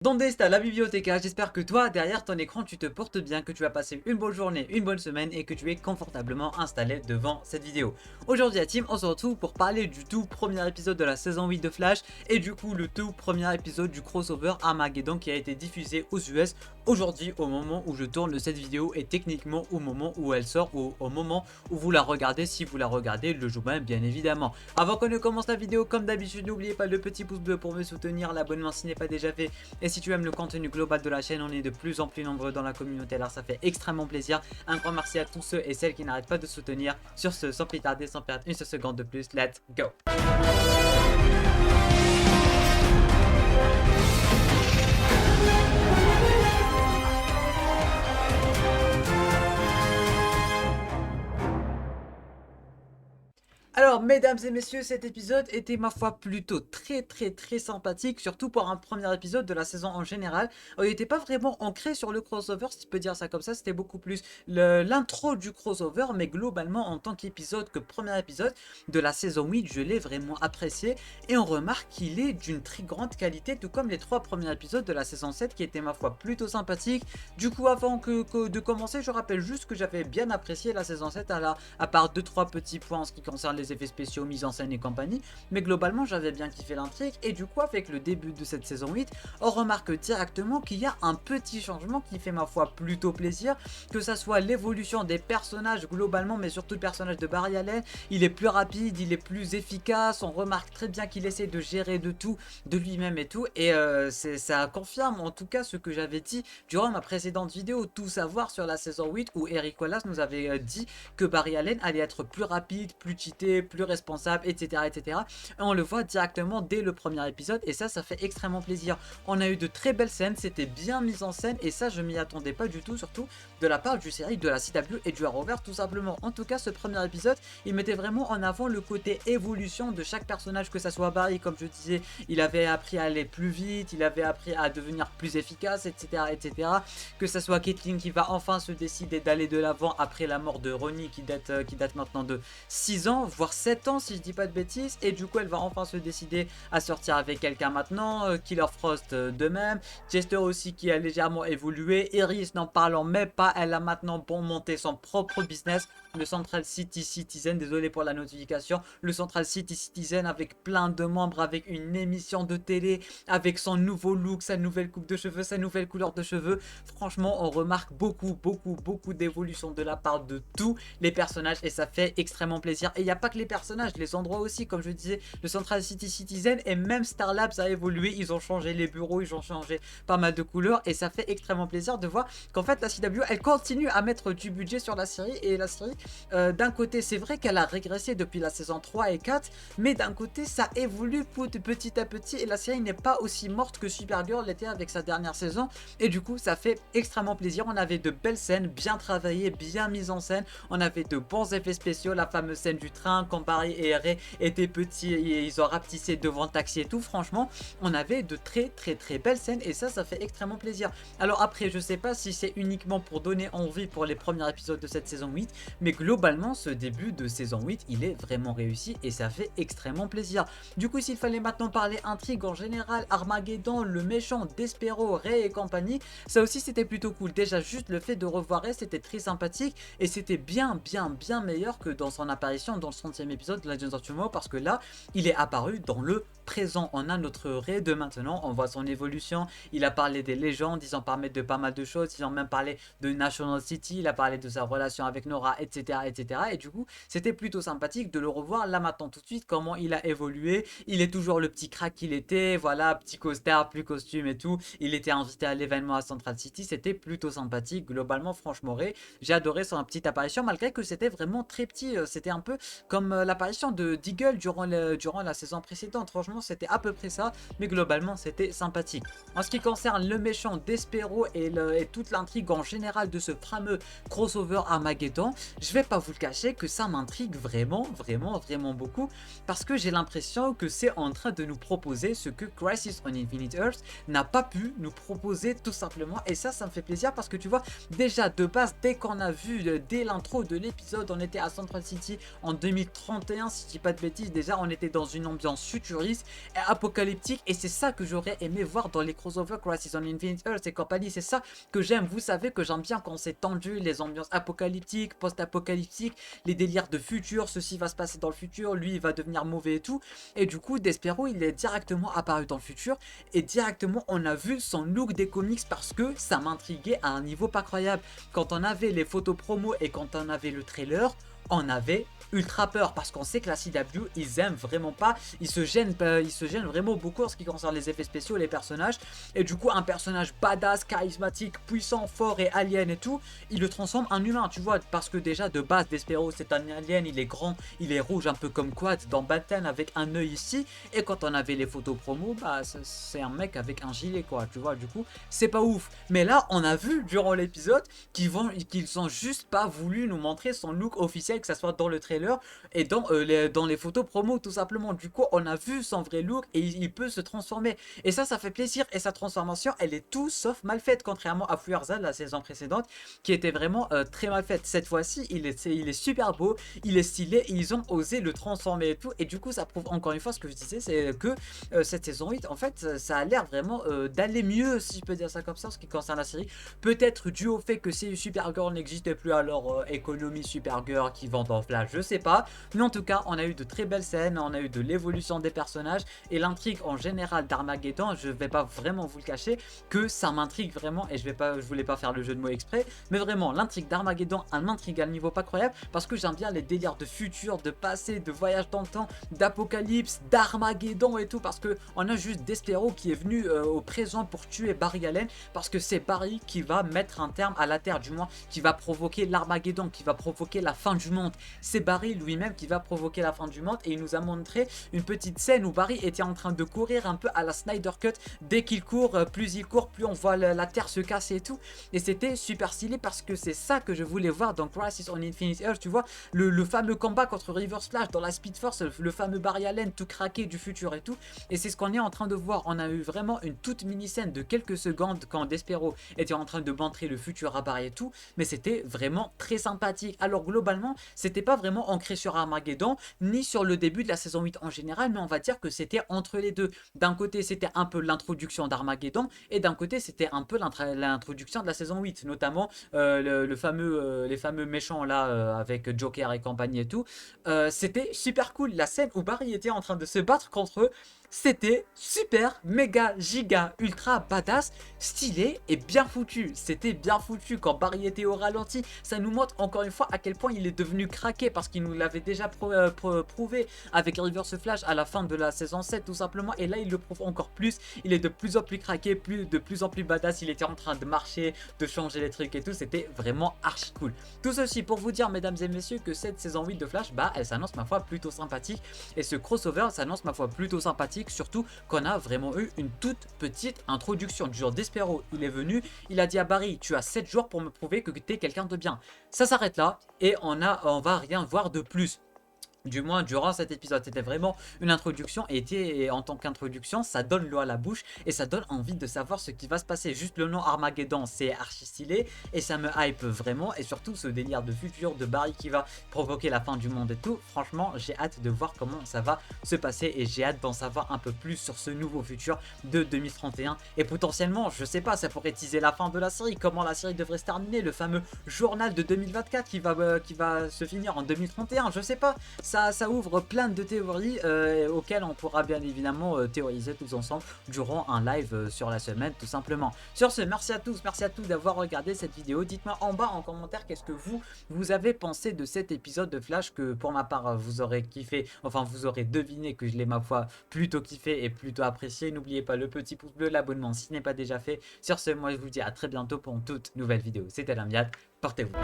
Donde está la bibliothèque? J'espère que toi, derrière ton écran, tu te portes bien, que tu as passé une bonne journée, une bonne semaine et que tu es confortablement installé devant cette vidéo. Aujourd'hui à Team, on se retrouve pour parler du tout premier épisode de la saison 8 de Flash et du coup le tout premier épisode du crossover Armageddon qui a été diffusé aux US aujourd'hui au moment où je tourne cette vidéo et techniquement au moment où elle sort ou au moment où vous la regardez si vous la regardez le jour même bien évidemment. Avant qu'on ne commence la vidéo, comme d'habitude, n'oubliez pas le petit pouce bleu pour me soutenir, l'abonnement si ce n'est pas déjà fait. Et si tu aimes le contenu global de la chaîne, on est de plus en plus nombreux dans la communauté, alors ça fait extrêmement plaisir. Un grand merci à tous ceux et celles qui n'arrêtent pas de soutenir. Sur ce, sans plus tarder, sans perdre une seule seconde de plus, let's go! Alors, mesdames et messieurs, cet épisode était ma foi plutôt très sympathique, surtout pour un premier épisode de la saison en général. Il n'était pas vraiment ancré sur le crossover, si tu peux dire ça comme ça, c'était beaucoup plus l'intro du crossover, mais globalement en tant qu'épisode, que premier épisode de la saison 8, je l'ai vraiment apprécié et on remarque qu'il est d'une très grande qualité, tout comme les 3 premiers épisodes de la saison 7 qui étaient ma foi plutôt sympathiques. Du coup, avant de commencer, je rappelle juste que j'avais bien apprécié la saison 7 à part 2-3 petits points en ce qui concerne les effets spéciaux, mise en scène et compagnie, mais globalement j'avais bien kiffé l'intrigue et du coup avec le début de cette saison 8, on remarque directement qu'il y a un petit changement qui fait ma foi plutôt plaisir, que ça soit l'évolution des personnages globalement, mais surtout le personnage de Barry Allen. Il est plus rapide, il est plus efficace, on remarque très bien qu'il essaie de gérer de tout, de lui-même et tout, et ça confirme en tout cas ce que j'avais dit durant ma précédente vidéo, tout savoir sur la saison 8 où Eric Wallace nous avait dit que Barry Allen allait être plus rapide, plus cheaté, plus responsable, etc. etc. Et on le voit directement dès le premier épisode et ça fait extrêmement plaisir. On a eu de très belles scènes, c'était bien mis en scène et ça je m'y attendais pas du tout, surtout de la part du série, de la CW et du Arrowverse tout simplement. En tout cas ce premier épisode, il mettait vraiment en avant le côté évolution de chaque personnage, que ça soit Barry, comme je disais, il avait appris à aller plus vite, il avait appris à devenir plus efficace, etc. etc. Que ça soit Caitlyn qui va enfin se décider d'aller de l'avant après la mort de Ronnie qui date maintenant de 6 ans, voire 7 ans si je dis pas de bêtises, et du coup elle va enfin se décider à sortir avec quelqu'un maintenant, Killer Frost de même, Chester aussi qui a légèrement évolué, Iris n'en parlons même pas, elle a maintenant monté son propre business, le Central City Citizen, désolé pour la notification, le Central City Citizen avec plein de membres, avec une émission de télé, avec son nouveau look, sa nouvelle coupe de cheveux, sa nouvelle couleur de cheveux. Franchement on remarque beaucoup d'évolution de la part de tous les personnages et ça fait extrêmement plaisir. Et il n'y a pas que les personnages, les endroits aussi, comme je disais, le Central City Citizen et même Star Labs a évolué, ils ont changé les bureaux, ils ont changé pas mal de couleurs et ça fait extrêmement plaisir de voir qu'en fait la CW elle continue à mettre du budget sur la série. Et la série d'un côté c'est vrai qu'elle a régressé depuis la saison 3 et 4, mais d'un côté ça évolue petit à petit et la série n'est pas aussi morte que Supergirl l'était avec sa dernière saison et du coup ça fait extrêmement plaisir. On avait de belles scènes bien travaillées, bien mises en scène, on avait de bons effets spéciaux, la fameuse scène du train quand Barry et Ray étaient petits et ils ont rapetissé devant le taxi et tout. Franchement on avait de très belles scènes et ça fait extrêmement plaisir. Alors après je sais pas si c'est uniquement pour donner envie pour les premiers épisodes de cette saison 8, mais globalement ce début de saison 8 il est vraiment réussi et ça fait extrêmement plaisir. Du coup s'il fallait maintenant parler intrigue en général, Armageddon, le méchant, Despero, Ray et compagnie, ça aussi c'était plutôt cool. Déjà juste le fait de revoir Ray c'était très sympathique et c'était bien meilleur que dans son apparition dans le 30e épisode de Legends of Tomorrow, parce que là il est apparu dans le présent. On a notre Ray de maintenant, on voit son évolution, il a parlé des légendes, ils en parlé de pas mal de choses, ils ont même parlé de National City, il a parlé de sa relation avec Nora, etc. et du coup c'était plutôt sympathique de le revoir là maintenant tout de suite, comment il a évolué. Il est toujours le petit crack qu'il était, voilà, petit costard, plus costume et tout, il était invité à l'événement à Central City, c'était plutôt sympathique globalement. Franchement Ray, j'ai adoré son petite apparition malgré que c'était vraiment très petit, c'était un peu comme l'apparition de Deagle durant la saison précédente. Franchement c'était à peu près ça, mais globalement c'était sympathique. En ce qui concerne le méchant Despero et toute l'intrigue en général de ce fameux crossover Armageddon, je vais pas vous le cacher que ça m'intrigue vraiment, vraiment, vraiment beaucoup, parce que j'ai l'impression que c'est en train de nous proposer ce que Crisis on Infinite Earths n'a pas pu nous proposer tout simplement. Et ça me fait plaisir parce que tu vois, déjà de base, dès qu'on a vu, dès l'intro de l'épisode, on était à Central City en 2031, si je dis pas de bêtises. Déjà, on était dans une ambiance futuriste et apocalyptique, et c'est ça que j'aurais aimé voir dans les crossovers Crisis on Infinite Earths et compagnie. C'est ça que j'aime. Vous savez que j'aime bien quand c'est tendu, les ambiances apocalyptiques, post-apocalyptiques, les délires de futur, ceci va se passer dans le futur, lui il va devenir mauvais et tout. Et du coup, Despero il est directement apparu dans le futur et directement on a vu son look des comics, parce que ça m'intriguait à un niveau pas croyable. Quand on avait les photos promo et quand on avait le trailer, on avait ultra peur, parce qu'on sait que la CW ils aiment vraiment pas, ils se gênent vraiment beaucoup en ce qui concerne les effets spéciaux, les personnages. Et du coup, un personnage badass, charismatique, puissant, fort et alien et tout, il le transforme en humain, tu vois, parce que déjà de base Despero c'est un alien, il est grand, il est rouge un peu comme Quad dans Batten avec un œil ici. Et quand on avait les photos promo, bah c'est un mec avec un gilet quoi, tu vois, du coup c'est pas ouf. Mais là on a vu durant l'épisode qu'ils ont juste pas voulu nous montrer son look officiel, que ça soit dans le trailer et dans les photos promo tout simplement. Du coup on a vu son vrai look et il peut se transformer, et ça fait plaisir. Et sa transformation elle est tout sauf mal faite, contrairement à Fuerza la saison précédente qui était vraiment très mal faite. Cette fois-ci il est super beau, il est stylé, et ils ont osé le transformer et tout. Et du coup ça prouve encore une fois ce que je disais, c'est que cette saison 8 en fait ça a l'air vraiment d'aller mieux, si je peux dire ça comme ça, en ce qui concerne la série. Peut-être dû au fait que si Supergirl n'existait plus, alors économie Supergirl qui vend en flash, je sais pas. Mais en tout cas on a eu de très belles scènes, on a eu de l'évolution des personnages et l'intrigue en général d'Armageddon, je vais pas vraiment vous le cacher que ça m'intrigue vraiment. Et je voulais pas faire le jeu de mots exprès, mais vraiment l'intrigue d'Armageddon m'intrigue à un niveau pas croyable, parce que j'aime bien les délires de futur, de passé, de voyage dans le temps, d'apocalypse, d'Armageddon et tout, parce que on a juste Despero qui est venu au présent pour tuer Barry Allen, parce que c'est Barry qui va mettre un terme à la Terre, du moins qui va provoquer l'Armageddon, qui va provoquer la fin du monde. C'est Barry lui-même qui va provoquer la fin du monde. Et il nous a montré une petite scène où Barry était en train de courir un peu à la Snyder Cut. Dès qu'il court, plus il court, plus on voit la Terre se casser et tout. Et c'était super stylé, parce que c'est ça que je voulais voir dans Crisis on Infinite Earths, tu vois, le fameux combat contre Reverse Flash dans la Speed Force, le fameux Barry Allen tout craqué du futur et tout. Et c'est ce qu'on est en train de voir. On a eu vraiment une toute mini scène de quelques secondes quand Despero était en train de montrer le futur à Barry et tout, mais c'était vraiment très sympathique. Alors globalement c'était pas vraiment ancré sur Armageddon ni sur le début de la saison 8 en général, mais on va dire que c'était entre les deux. D'un côté c'était un peu l'introduction d'Armageddon, et d'un côté c'était un peu l'introduction de la saison 8, notamment les fameux méchants là avec Joker et compagnie et tout. C'était super cool, la scène où Barry était en train de se battre contre eux. C'était super, méga, giga, ultra badass, stylé et bien foutu. C'était bien foutu quand Barry était au ralenti. Ça nous montre encore une fois à quel point il est devenu craqué, parce qu'il nous l'avait déjà prouvé avec Reverse Flash à la fin de la saison 7 tout simplement. Et là il le prouve encore plus. Il est de plus en plus craqué, de plus en plus badass. Il était en train de marcher, de changer les trucs et tout. C'était vraiment archi cool. Tout ceci pour vous dire, mesdames et messieurs, que cette saison 8 de Flash, bah elle s'annonce ma foi plutôt sympathique. Et ce crossover s'annonce ma foi plutôt sympathique, surtout qu'on a vraiment eu une toute petite introduction du genre Despero. Il est venu, il a dit à Barry, tu as 7 jours pour me prouver que tu es quelqu'un de bien. Ça s'arrête là et on va rien voir de plus. Du moins durant cet épisode, c'était vraiment une introduction, et en tant qu'introduction ça donne l'eau à la bouche et ça donne envie de savoir ce qui va se passer. Juste le nom Armageddon c'est archi stylé et ça me hype vraiment, et surtout ce délire de futur de Barry qui va provoquer la fin du monde et tout. Franchement j'ai hâte de voir comment ça va se passer, et j'ai hâte d'en savoir un peu plus sur ce nouveau futur de 2031. Et potentiellement, je sais pas, ça pourrait teaser la fin de la série, comment la série devrait se terminer, le fameux journal de 2024 qui va se finir en 2031, je sais pas. Ça ouvre plein de théories auxquelles on pourra bien évidemment théoriser tous ensemble durant un live sur la semaine tout simplement. Sur ce, merci à tous d'avoir regardé cette vidéo. Dites-moi en bas en commentaire qu'est-ce que vous avez pensé de cet épisode de Flash, que pour ma part vous aurez kiffé, enfin vous aurez deviné que je l'ai ma foi plutôt kiffé et plutôt apprécié. N'oubliez pas le petit pouce bleu, l'abonnement si ce n'est pas déjà fait. Sur ce, moi je vous dis à très bientôt pour une toute nouvelle vidéo. C'était Lamiad, portez-vous.